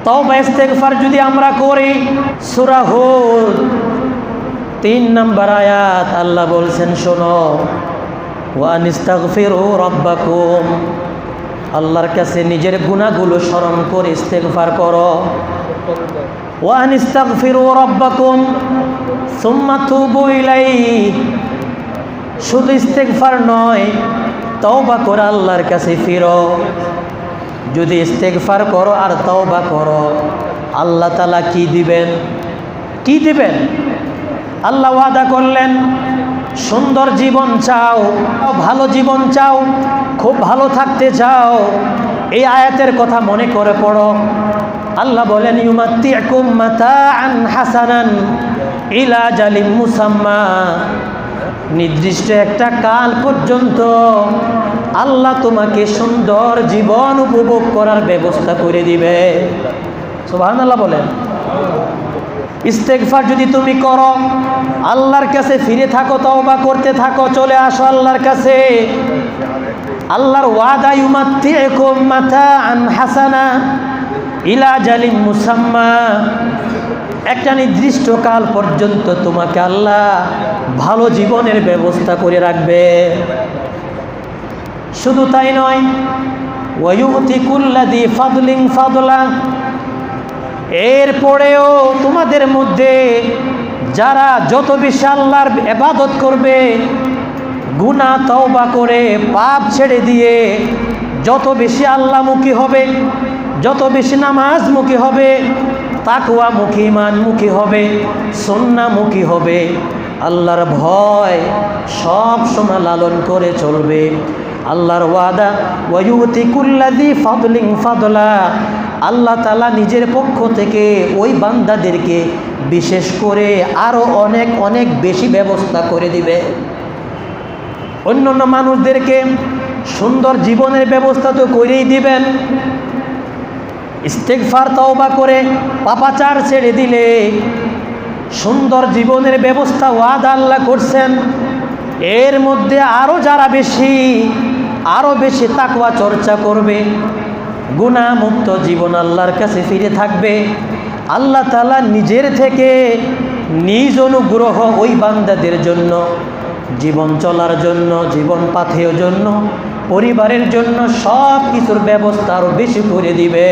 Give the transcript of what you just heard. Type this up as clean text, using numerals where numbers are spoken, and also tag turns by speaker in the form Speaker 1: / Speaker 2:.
Speaker 1: তওবা ইস্তেগফার যদি আমরা করি, সূরা হুদ 3 নম্বর আয়াত আল্লাহ বলছেন, শোনো, ওয়া আনিস্তাগফিরু রাব্বাকুম, আল্লাহর কাছে নিজের গুনাহগুলো স্মরণ করে ইস্তেগফার করো। ওয়া আনিস্তাগফিরু রাব্বাকুম সুম্মা তুবু ইলাইহি, শুধু ইস্তেগফার নয়, তওবা করে আল্লাহর কাছে ফিরো। যদি ইস্তেগফার করো আর তওবা করো, আল্লাহ তাআলা কি দিবেন? কি দিবেন? আল্লাহ ওয়াদা করলেন, সুন্দর জীবন চাও, ভালো জীবন চাও, খুব ভালো থাকতে চাও, এই আয়াতের কথা মনে করে পড়ো। আল্লাহ বলেন, ইউমাত্তিউকুম মাতাআন হাসানান ইলা আজালিম মুসাম্মা, নির্দিষ্ট একটা কাল পর্যন্ত আল্লাহ তোমাকে সুন্দর জীবন উপভোগ করার ব্যবস্থা করে দিবে। সুবহানাল্লাহ বলেন। ইস্তেগফার যদি তুমি করো, আল্লাহর কাছে ফিরে থাকো, তওবা করতে থাকো, চলে আসো আল্লাহর কাছে, আল্লাহর ওয়াদা, ইউমাত্তিউকুম মাতাআন হাসানা ইলা আজালিম মুসাম্মা, একটা নির্দিষ্ট কাল পর্যন্ত তোমাকে আল্লাহ ভালো জীবনের ব্যবস্থা করে রাখবে। শুধু তাই নয়, ওয়া ইউতি কুল্লাযী ফাদলিন ফাদলা, এরপরেও তোমাদের মধ্যে যারা যত বেশি আল্লাহর ইবাদত করবে, গুনাহ তওবা করে পাপ ছেড়ে দিয়ে যত বেশি আল্লাহমুখী হবে, যত বেশি নামাজমুখী হবে, তাকওয়ামুখী, ঈমানমুখী হবে, সুন্নাহমুখী হবে, আল্লাহর ভয় সব সময় লালন করে চলবে, আল্লাহর ওয়াদা, ওয়া ইউতি কুল্লাযী ফাদলিন ফাদলা, আল্লাহ তাআলা নিজের পক্ষ থেকে ওই বান্দাদেরকে বিশেষ করে আরও অনেক অনেক বেশি ব্যবস্থা করে দিবে। অন্যান্য মানুষদেরকে সুন্দর জীবনের ব্যবস্থা তো করেই দিবেন, ইস্তেগফার তওবা করে পাপাচার ছেড়ে দিলে সুন্দর জীবনের ব্যবস্থা ওয়াদা আল্লাহ করছেন। এর মধ্যে আরও যারা আরও বেশি তাকওয়া চর্চা করবে, গুনাহমুক্ত জীবন আল্লাহর কাছে ফিরে থাকবে, আল্লাহ তাআলা নিজের থেকে নিজ অনুগ্রহ ওই বান্দাদের জন্য জীবন চলার জন্য, জীবন পাথেয় জন্য, পরিবারের জন্য সব কিছুর ব্যবস্থা আরও বেশি করে দিবে।